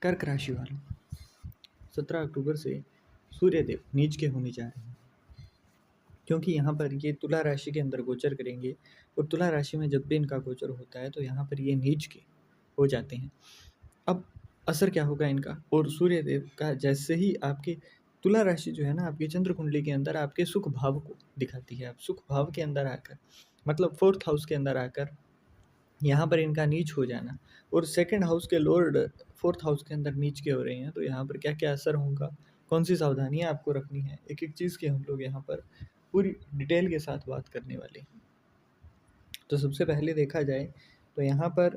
कर्क राशि वालों, 17 अक्टूबर से सूर्यदेव नीच के होने जा रहे हैं, क्योंकि यहाँ पर ये तुला राशि के अंदर गोचर करेंगे। और तुला राशि में जब भी इनका गोचर होता है तो यहाँ पर ये नीच के हो जाते हैं। अब असर क्या होगा इनका, और सूर्यदेव का जैसे ही आपके तुला राशि जो है ना, आपकी चंद्र कुंडली के अंदर आपके सुख भाव को दिखाती है। आप सुख भाव के अंदर आकर, मतलब फोर्थ हाउस के अंदर आकर यहाँ पर इनका नीच हो जाना, और सेकंड हाउस के लॉर्ड फोर्थ हाउस के अंदर नीच के हो रहे हैं, तो यहाँ पर क्या क्या असर होगा, कौन सी सावधानियाँ आपको रखनी है, एक एक चीज़ की हम लोग यहाँ पर पूरी डिटेल के साथ बात करने वाले हैं। तो सबसे पहले देखा जाए तो यहाँ पर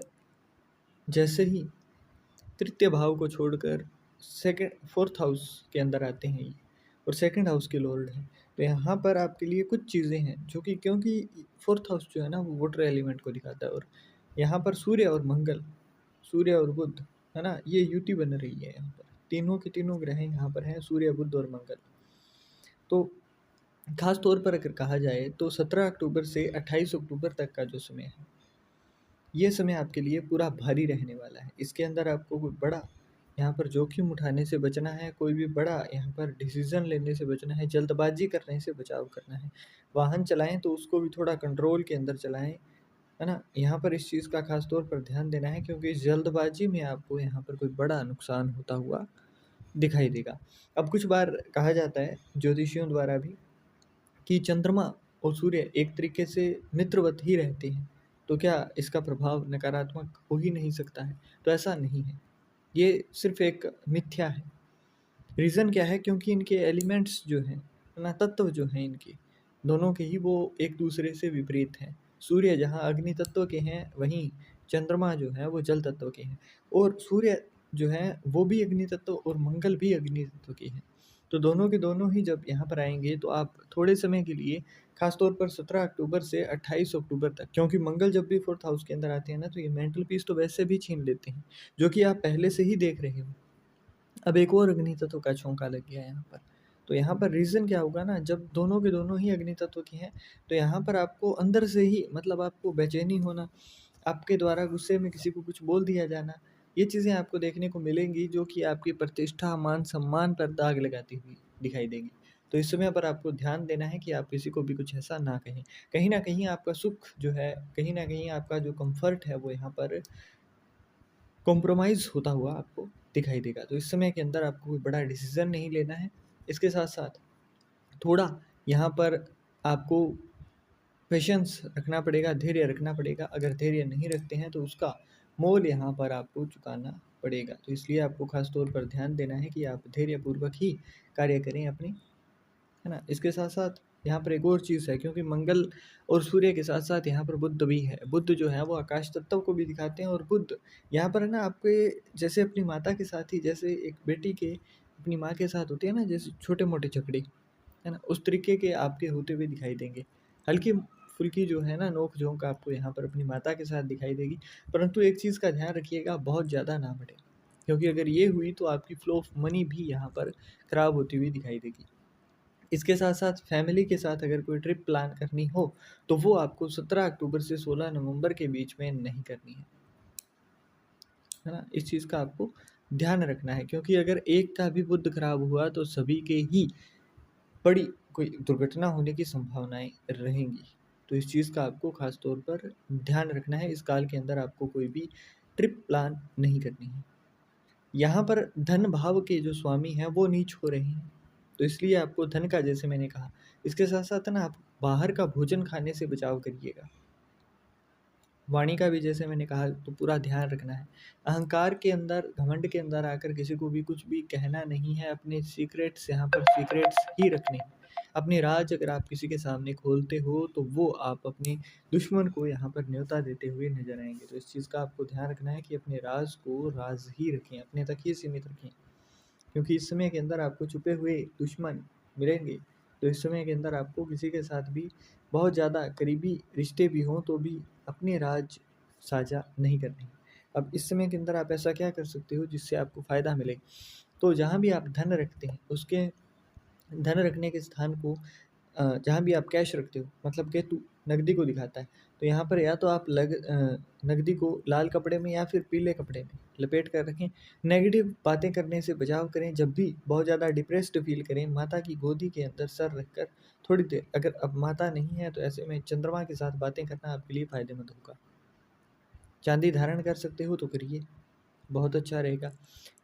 जैसे ही तृतीय भाव को छोड़कर सेकंड फोर्थ हाउस के अंदर आते हैं ये, और सेकंड हाउस के लॉर्ड हैं, तो यहाँ पर आपके लिए कुछ चीज़ें हैं जो कि, क्योंकि फोर्थ हाउस जो है ना वो वाटर एलिमेंट को दिखाता है, और यहाँ पर सूर्य और मंगल, सूर्य और बुध है ना, ये युति बन रही है। यहाँ पर तीनों के तीनों ग्रह यहाँ पर हैं, सूर्य बुध और मंगल। तो खास तौर पर अगर कहा जाए तो 17 अक्टूबर से 28 अक्टूबर तक का जो समय है, ये समय आपके लिए पूरा भारी रहने वाला है। इसके अंदर आपको कोई बड़ा यहाँ पर जोखिम उठाने से बचना है, कोई भी बड़ा यहाँ पर डिसीजन लेने से बचना है, जल्दबाजी करने से बचाव करना है। वाहन चलाएं तो उसको भी थोड़ा कंट्रोल के अंदर चलाएं, है ना। यहाँ पर इस चीज़ का खास तौर पर ध्यान देना है, क्योंकि इस जल्दबाजी में आपको यहाँ पर कोई बड़ा नुकसान होता हुआ दिखाई देगा। अब कुछ बार कहा जाता है ज्योतिषियों द्वारा भी कि चंद्रमा और सूर्य एक तरीके से मित्रवत ही रहते हैं, तो क्या इसका प्रभाव नकारात्मक हो ही नहीं सकता है? तो ऐसा नहीं है, ये सिर्फ एक मिथ्या है। रीज़न क्या है, क्योंकि इनके एलिमेंट्स जो हैं ना, तत्व जो हैं इनके, दोनों के ही वो एक दूसरे से विपरीत हैं। सूर्य जहाँ अग्नि तत्व के हैं, वहीं चंद्रमा जो है वो जल तत्व के हैं, और सूर्य जो है वो भी अग्नि तत्व और मंगल भी अग्नि तत्व के हैं। तो दोनों के दोनों ही जब यहाँ पर आएंगे तो आप थोड़े समय के लिए, खासतौर पर 17 अक्टूबर से 28 अक्टूबर तक, क्योंकि मंगल जब भी फोर्थ हाउस के अंदर आते हैं ना, तो ये मेंटल पीस तो वैसे भी छीन लेते हैं, जो कि आप पहले से ही देख रहे हो। अब एक और अग्नि तत्व का झोंका लग गया यहाँ पर। तो यहाँ पर रीज़न क्या होगा ना, जब दोनों के दोनों ही अग्नि तत्व के हैं, तो यहाँ पर आपको अंदर से ही, मतलब आपको बेचैनी होना, आपके द्वारा गुस्से में किसी को कुछ बोल दिया जाना, ये चीज़ें आपको देखने को मिलेंगी, जो कि आपकी प्रतिष्ठा, मान सम्मान पर दाग लगाती हुई दिखाई देंगी। तो इस समय पर आपको ध्यान देना है कि आप किसी को भी कुछ ऐसा ना कहें। कहीं न कहीं आपका सुख जो है, कहीं न कहीं आपका जो कम्फ़र्ट है, वो यहाँ पर कॉम्प्रोमाइज़ होता हुआ आपको दिखाई देगा। तो इस समय के अंदर आपको कोई बड़ा डिसीज़न नहीं लेना है। इसके साथ-साथ थोड़ा यहाँ पर आपको पेशेंस रखना पड़ेगा, धैर्य रखना पड़ेगा। अगर धैर्य नहीं रखते हैं तो उसका मोल यहाँ पर आपको चुकाना पड़ेगा। तो इसलिए आपको ख़ास तौर पर ध्यान देना है कि आप धैर्यपूर्वक ही कार्य करें अपने, है ना। इसके साथ-साथ यहाँ पर एक और चीज़ है, क्योंकि मंगल और सूर्य के साथ-साथ यहाँ पर बुध भी है। बुध जो है वो आकाश तत्व को भी दिखाते हैं, और बुध यहाँ पर है ना, आपके जैसे अपनी माता के साथ ही, जैसे एक बेटी के अपनी माँ के साथ होती है ना, जैसे छोटे-मोटे झगड़े, है ना, उस तरीके के आपके होते हुए दिखाई देंगे। हल्की-फुल्की जो है ना नोक-झोंक आपको यहाँ पर अपनी माता के साथ दिखाई देगी। परंतु एक चीज़ का ध्यान रखिएगा, बहुत ज़्यादा ना बढ़े, क्योंकि अगर ये हुई तो आपकी फ्लो ऑफ मनी भी यहाँ पर खराब होती हुई दिखाई देगी। इसके साथ-साथ फैमिली के साथ अगर कोई ट्रिप प्लान करनी हो, तो वो आपको 17 अक्टूबर से 16 नवंबर के बीच में नहीं करनी है ना? इस चीज़ का आपको ध्यान रखना है, क्योंकि अगर एक का भी बुध खराब हुआ तो सभी के ही बड़ी कोई दुर्घटना होने की संभावनाएँ रहेंगी। तो इस चीज़ का आपको ख़ास तौर पर ध्यान रखना है। इस काल के अंदर आपको कोई भी ट्रिप प्लान नहीं करनी है। यहाँ पर धन भाव के जो स्वामी हैं वो नीच हो रहे हैं, तो इसलिए आपको धन का, जैसे मैंने कहा, इसके साथ-साथ ना आप बाहर का भोजन खाने से बचाव करिएगा। वाणी का भी जैसे मैंने कहा, तो पूरा ध्यान रखना है। अहंकार के अंदर, घमंड के अंदर आकर किसी को भी कुछ भी कहना नहीं है। अपने सीक्रेट्स यहाँ पर सीक्रेट्स ही रखने हैं। अपने राज अगर आप किसी के सामने खोलते हो तो वो आप अपने दुश्मन को यहाँ पर न्योता देते हुए नज़र आएँगे। तो इस चीज़ का आपको ध्यान रखना है कि अपने राज को राज ही रखें, अपने तक ही सीमित रखें। क्योंकि इस समय के अंदर आपको छुपे हुए दुश्मन मिलेंगे। तो इस समय के अंदर आपको किसी के साथ भी बहुत ज़्यादा करीबी रिश्ते भी हों तो भी अपने राज साझा नहीं करने हैं। अब इस समय के अंदर आप ऐसा क्या कर सकते हो जिससे आपको फ़ायदा मिले? तो जहाँ भी आप धन रखते हैं, उसके धन रखने के स्थान को जहाँ भी आप कैश रखते हो, मतलब केतु नकदी को दिखाता है, तो यहाँ पर या तो आप नकदी को लाल कपड़े में या फिर पीले कपड़े में लपेट कर रखें। नेगेटिव बातें करने से बचाव करें। जब भी बहुत ज़्यादा डिप्रेस्ड फील करें, माता की गोदी के अंदर सर रखकर थोड़ी देर, अगर अब माता नहीं है तो ऐसे में चंद्रमा के साथ बातें करना आपके लिए फ़ायदेमंद होगा। चांदी धारण कर सकते हो तो करिए, बहुत अच्छा रहेगा।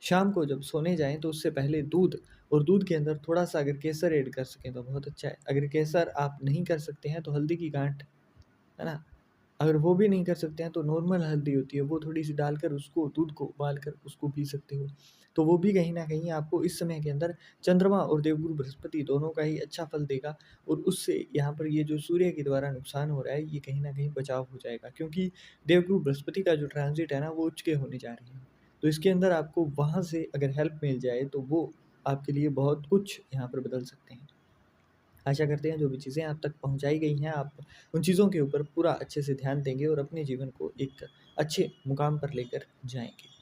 शाम को जब सोने जाएँ तो उससे पहले दूध, और दूध के अंदर थोड़ा-सा अगर केसर ऐड कर सकें तो बहुत अच्छा है। अगर केसर आप नहीं कर सकते हैं तो हल्दी की गाँठ, है ना? अगर वो भी नहीं कर सकते हैं तो नॉर्मल हल्दी होती है, वो थोड़ी-सी डालकर उसको, दूध को उबाल कर उसको पी सकते हो। तो वो भी कहीं न कहीं आपको इस समय के अंदर चंद्रमा और देवगुरु बृहस्पति दोनों का ही अच्छा फल देगा, और उससे यहाँ पर ये जो सूर्य के द्वारा नुकसान हो रहा है, ये कहीं न कहीं बचाव हो जाएगा, क्योंकि देवगुरु बृहस्पति का जो ट्रांज़िट है ना, वो उच्च के होने जा रहे हैं। तो इसके अंदर आपको वहाँ से अगर हेल्प मिल जाए तो वो आपके लिए बहुत कुछ यहाँ पर बदल सकते हैं। आशा करते हैं जो भी चीज़ें आप तक पहुँचाई गई हैं, आप उन चीज़ों के ऊपर पूरा अच्छे से ध्यान देंगे और अपने जीवन को एक अच्छे मुकाम पर लेकर जाएँगे।